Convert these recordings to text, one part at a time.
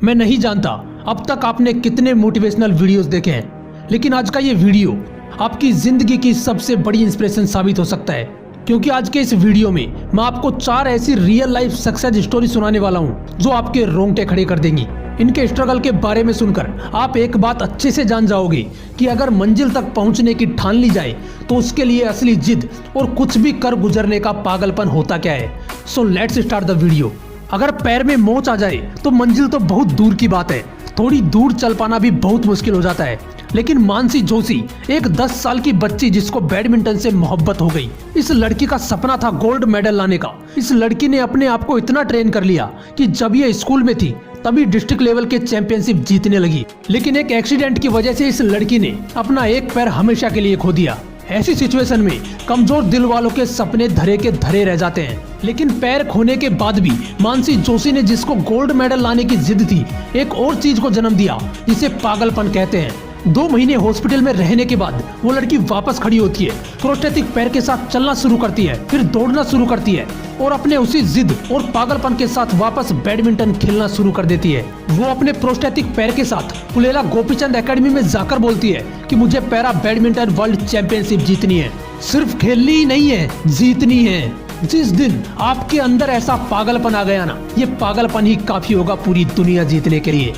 मैं नहीं जानता अब तक आपने कितने मोटिवेशनल वीडियोस देखे हैं, लेकिन आज का ये वीडियो आपकी जिंदगी की सबसे बड़ी इंस्पिरेशन साबित हो सकता है। क्योंकि आज के इस वीडियो में मैं आपको 4 ऐसी रियल लाइफ सक्सेस स्टोरी सुनाने वाला हूँ जो आपके रोंगटे खड़े कर देंगी। इनके स्ट्रगल के बारे में सुनकर आप एक बात अच्छे से जान जाओगे कि अगर मंजिल तक पहुंचने की ठान ली जाए तो उसके लिए असली जिद और कुछ भी कर गुजरने का पागलपन होता क्या है। So let's start the video. अगर पैर में मोच आ जाए तो मंजिल तो बहुत दूर की बात है, थोड़ी दूर चल पाना भी बहुत मुश्किल हो जाता है। लेकिन मानसी जोशी एक 10 साल की बच्ची जिसको बैडमिंटन से मोहब्बत हो गई। इस लड़की का सपना था गोल्ड मेडल लाने का। इस लड़की ने अपने आप को इतना ट्रेन कर लिया कि जब ये स्कूल में थी तभी डिस्ट्रिक्ट लेवल के चैंपियनशिप जीतने लगी। लेकिन एक एक्सीडेंट की वजह से इस लड़की ने अपना एक पैर हमेशा के लिए खो दिया। ऐसी सिचुएशन में कमजोर दिल वालों के सपने धरे के धरे रह जाते हैं। लेकिन पैर खोने के बाद भी मानसी जोशी ने जिसको गोल्ड मेडल लाने की जिद थी, एक और चीज को जन्म दिया जिसे पागलपन कहते हैं। 2 महीने हॉस्पिटल में रहने के बाद वो लड़की वापस खड़ी होती है, प्रोस्थेटिक पैर के साथ चलना शुरू करती है, फिर दौड़ना शुरू करती है और अपने उसी जिद और पागलपन के साथ वापस बैडमिंटन खेलना शुरू कर देती है। वो अपने प्रोस्थेटिक पैर के साथ पुलेला गोपीचंद एकेडमी में जाकर बोलती है कि मुझे पैरा बैडमिंटन वर्ल्ड चैंपियनशिप जीतनी है। सिर्फ खेलनी ही नहीं है, जीतनी है। जिस दिन आपके अंदर ऐसा पागलपन आ गया ना, ये पागलपन ही काफी होगा पूरी दुनिया जीतने के लिए।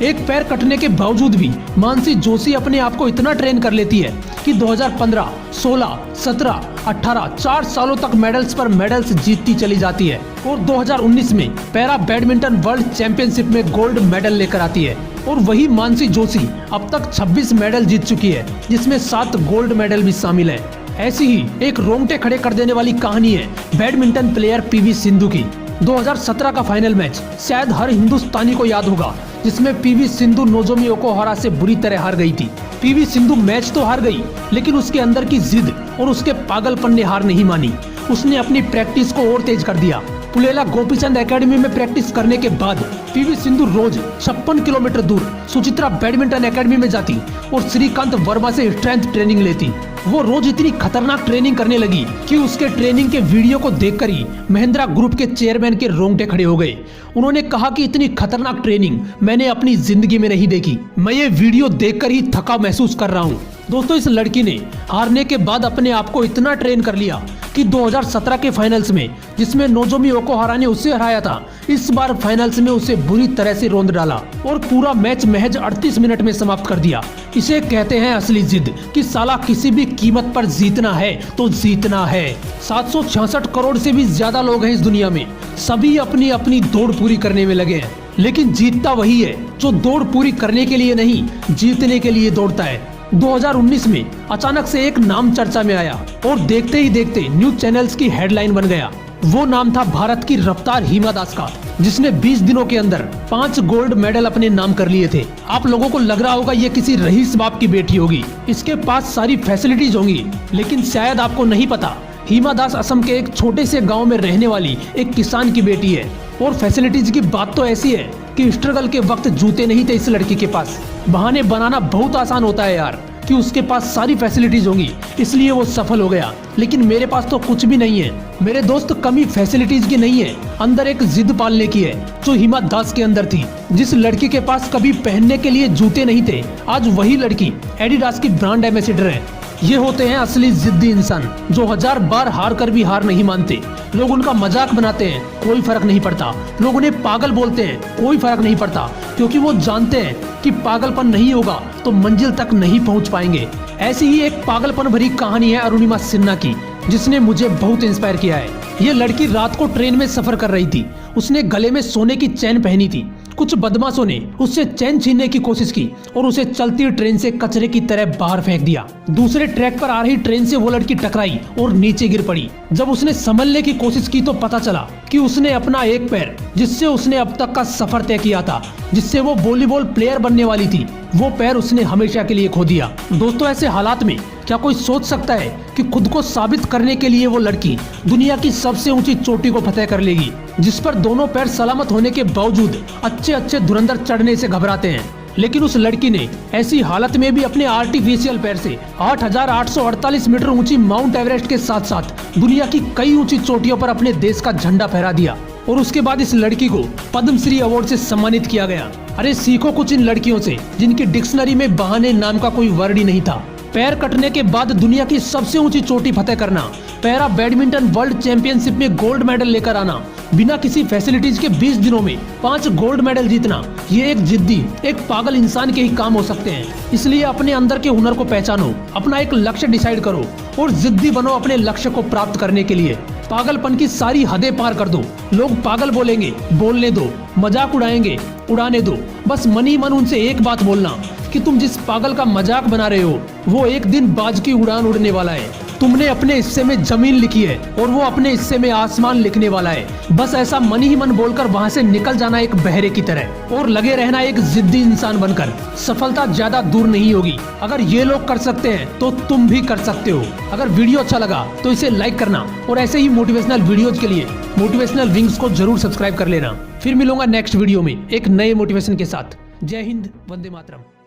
एक पैर कटने के बावजूद भी मानसी जोशी अपने आप को इतना ट्रेन कर लेती है कि 2015, 16, 17, 18 4 सालों तक मेडल्स पर मेडल्स जीतती चली जाती है और 2019 में पैरा बैडमिंटन वर्ल्ड चैंपियनशिप में गोल्ड मेडल लेकर आती है। और वही मानसी जोशी अब तक 26 मेडल जीत चुकी है, जिसमें 7 गोल्ड मेडल भी शामिल है। ऐसी ही एक रोंगटे खड़े कर देने वाली कहानी है बैडमिंटन प्लेयर पीवी सिंधु की। 2017 का फाइनल मैच शायद हर हिंदुस्तानी को याद होगा, जिसमें पीवी सिंधु नोजोमी ओकुहारा से बुरी तरह हार गई थी। पीवी सिंधु मैच तो हार गई, लेकिन उसके अंदर की जिद और उसके पागलपन ने हार नहीं मानी। उसने अपनी प्रैक्टिस को और तेज कर दिया। पुलेला गोपीचंद एकेडमी में प्रैक्टिस करने के बाद पीवी सिंधु रोज 56 किलोमीटर दूर सुचित्रा बैडमिंटन एकेडमी में जाती और श्रीकांत वर्मा से स्ट्रेंथ ट्रेनिंग लेती। वो रोज इतनी खतरनाक ट्रेनिंग करने लगी कि उसके ट्रेनिंग के वीडियो को देखकर ही महिंद्रा ग्रुप के चेयरमैन के रोंगटे खड़े हो गए। उन्होंने कहा कि इतनी खतरनाक ट्रेनिंग मैंने अपनी जिंदगी में नहीं देखी। मैं ये वीडियो देखकर ही थका महसूस कर रहा हूँ। दोस्तों, इस लड़की ने हारने के बाद अपने आप को इतना ट्रेन कर लिया कि 2017 के फाइनल्स में, जिसमें नोजोमी ओकुहारा ने उसे हराया था, इस बार फाइनल्स में उसे बुरी तरह से रौंद डाला और पूरा मैच महज 38 मिनट में समाप्त कर दिया। इसे कहते हैं असली जिद कि साला किसी भी कीमत पर जीतना है तो जीतना है। 766 करोड़ से भी ज्यादा लोग हैं इस दुनिया में, सभी अपनी अपनी दौड़ पूरी करने में लगे हैं। लेकिन जीतता वही है जो दौड़ पूरी करने के लिए नहीं, जीतने के लिए दौड़ता है। 2019 में अचानक से एक नाम चर्चा में आया और देखते ही देखते न्यूज चैनल्स की हेडलाइन बन गया। वो नाम था भारत की रफ्तार हिमा दास का, जिसने 20 दिनों के अंदर 5 गोल्ड मेडल अपने नाम कर लिए थे। आप लोगों को लग रहा होगा ये किसी रईस बाप की बेटी होगी, इसके पास सारी फैसिलिटीज होंगी, लेकिन शायद आपको नहीं पता, हिमा दास असम के एक छोटे से गाँव में रहने वाली एक किसान की बेटी है। और फैसिलिटीज की बात तो ऐसी है कि स्ट्रगल के वक्त जूते नहीं थे इस लड़की के पास। बहाने बनाना बहुत आसान होता है यार कि उसके पास सारी फैसिलिटीज होंगी इसलिए वो सफल हो गया, लेकिन मेरे पास तो कुछ भी नहीं है। मेरे दोस्त, कमी फैसिलिटीज की नहीं है, अंदर एक जिद पालने की है जो हिमा दास के अंदर थी। जिस लड़की के पास कभी पहनने के लिए जूते नहीं थे, आज वही लड़की एडिडास की ब्रांड एम्बेसडर है। ये होते हैं असली जिद्दी इंसान जो 1000 बार हार कर भी हार नहीं मानते। लोग उनका मजाक बनाते हैं, कोई फर्क नहीं पड़ता। लोग उन्हें पागल बोलते हैं, कोई फर्क नहीं पड़ता, क्योंकि वो जानते हैं कि पागलपन नहीं होगा तो मंजिल तक नहीं पहुंच पाएंगे। ऐसी ही एक पागलपन भरी कहानी है अरुणिमा सिन्हा की, जिसने मुझे बहुत इंस्पायर किया है। ये लड़की रात को ट्रेन में सफर कर रही थी। उसने गले में सोने की चैन पहनी थी। कुछ बदमाशों ने उससे चैन छीनने की कोशिश की और उसे चलती ट्रेन से कचरे की तरह बाहर फेंक दिया। दूसरे ट्रैक पर आ रही ट्रेन से वो लड़की टकराई और नीचे गिर पड़ी। जब उसने संभलने की कोशिश की तो पता चला कि उसने अपना एक पैर, जिससे उसने अब तक का सफर तय किया था, जिससे वो वॉलीबॉल प्लेयर बनने वाली थी, वो पैर उसने हमेशा के लिए खो दिया। दोस्तों, ऐसे हालात में क्या कोई सोच सकता है कि खुद को साबित करने के लिए वो लड़की दुनिया की सबसे ऊंची चोटी को फतेह कर लेगी, जिस पर दोनों पैर सलामत होने के बावजूद अच्छे धुरंधर चढ़ने से घबराते हैं। लेकिन उस लड़की ने ऐसी हालत में भी अपने आर्टिफिशियल पैर से 8,848 मीटर ऊंची माउंट एवरेस्ट के साथ साथ दुनिया की कई ऊंची चोटियों पर अपने देश का झंडा फहरा दिया। और उसके बाद इस लड़की को पद्मश्री अवार्ड से सम्मानित किया गया। अरे सीखो कुछ इन लड़कियों से जिनकी डिक्शनरी में बहाने नाम का कोई वर्ड ही नहीं था। पैर कटने के बाद दुनिया की सबसे ऊंची चोटी फतेह करना, पैरा बैडमिंटन वर्ल्ड चैंपियनशिप में गोल्ड मेडल लेकर आना, बिना किसी फैसिलिटीज के 20 दिनों में 5 गोल्ड मेडल जीतना, ये एक जिद्दी, एक पागल इंसान के ही काम हो सकते हैं। इसलिए अपने अंदर के हुनर को पहचानो, अपना एक लक्ष्य डिसाइड करो और जिद्दी बनो अपने लक्ष्य को प्राप्त करने के लिए। पागलपन की सारी हदें पार कर दो। लोग पागल बोलेंगे, बोलने दो, मजाक उड़ाएंगे, उड़ाने दो। बस मन ही मन उनसे एक बात बोलना कि तुम जिस पागल का मजाक बना रहे हो वो एक दिन बाज की उड़ान उड़ने वाला है। तुमने अपने हिस्से में जमीन लिखी है और वो अपने हिस्से में आसमान लिखने वाला है। बस ऐसा मन ही मन बोलकर वहाँ से निकल जाना एक बहरे की तरह और लगे रहना एक जिद्दी इंसान बनकर। सफलता ज्यादा दूर नहीं होगी। अगर ये लोग कर सकते हैं तो तुम भी कर सकते हो। अगर वीडियो अच्छा लगा तो इसे लाइक करना और ऐसे ही मोटिवेशनल वीडियोज के लिए मोटिवेशनल विंग्स को जरूर सब्सक्राइब कर लेना। फिर मिलूंगा नेक्स्ट वीडियो में एक नए मोटिवेशन के साथ। जय हिंद, वंदे मातरम।